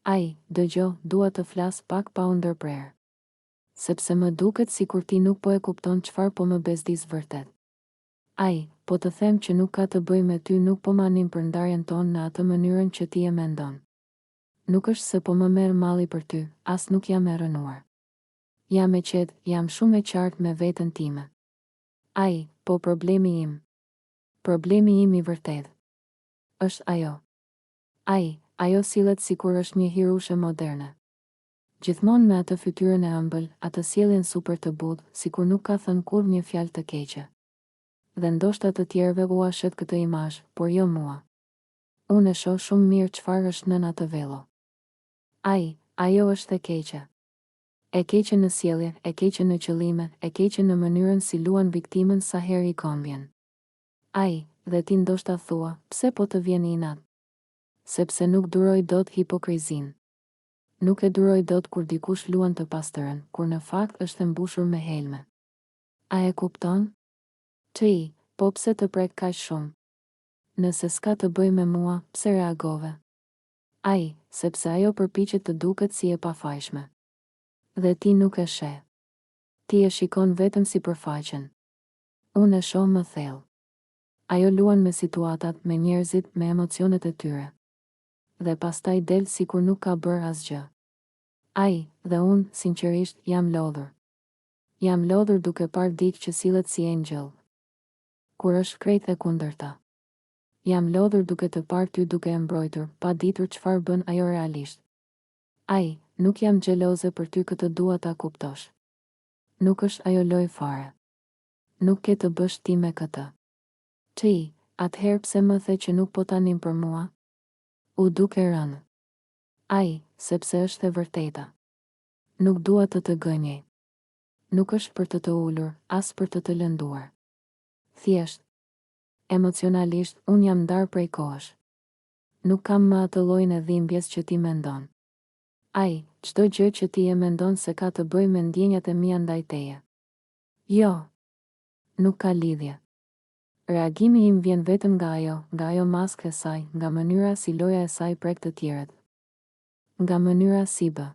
Ai, dëgjo, dua të flas pak pa u ndërprer. Sepse më duket sikur ti nuk po e kupton çfarë po më bezdis vërtet. Ai, po të them që nuk ka të bëj me ty, nuk po manim për ndarjen tonë në atë mënyrën që ti e mendon. Nuk është se po më merr malli për ty, as nuk jam e rënuar. Jam e qetë, jam shumë e qartë me veten time. Ai, po problemi im. Problemi im i vërtet është ajo. Ai, ajo sillet sikur është një hirushe moderne. Gjithmonë me atë fytyrën e ëmbël, atë sjelljen super të butë, sikur nuk ka thënë kurrë një fjalë të keqe. Dhe ndoshta të tjerëve u ashet këtë imazh, por jo mua. Unë e shoh shumë mirë çfarë është nën atë vello. Ai, ajo është e keqe. E keqe në sjellje, e keqe në qëllime, e keqe në mënyrën si luan viktimën sa herë i kombjen. Ai, dhe ti ndoshta thua, pse po të vjen inat? Sepse nuk duroj dot hipokrizin. Nuk e duroj dot kur dikush luan të pastërën, kur në fakt është e mbushur me helme. A e kupton? Ti, po pse të prek kaq shumë? Nëse s'ka të bëj me mua, pse reagove? Ai, sepse ajo përpiqet të duket si e pafajshme. Dhe ti nuk e sheh. Ti e shikon vetëm si përfaqen. Unë e shoh më thellë. Ajo luan me situatat, me njerëzit, me emocionet e tyre. Dhe pastaj del sikur nuk ka bërë asgjë. Ai, dhe unë, sinqerisht, jam lodhur. Jam lodhur duke parë dikë që sillet si engjëll, kur është krejt e kundërta. Jam lodhur duke të parë ty duke e mbrojtur, pa ditur çfarë bën ajo realisht. Ai, nuk jam xheloze për ty, këtë dua ta kuptosh. Nuk është ajo lojë fare. Nuk ke të bësh ti me këtë. Ti, atëherë pse më the që nuk po tanim për mua? U duke rënë. Ai, sepse është e vërteta. Nuk dua të gënjej. Nuk është për të ulur, as për të lënduar. Thjesht, emocionalisht, unë jam ndarë prej kohësh. Nuk kam më atë llojin e dhimbjes që ti mendon. Ai, çdo gjë që ti e mendon se ka të bëjë me ndjenjat e mia ndaj teje. Jo. Nuk ka lidhje. Reagimi im vjen vetëm nga ajo maskë e saj, nga mënyra si loja e saj prek të tjerët. Nga mënyra si bë.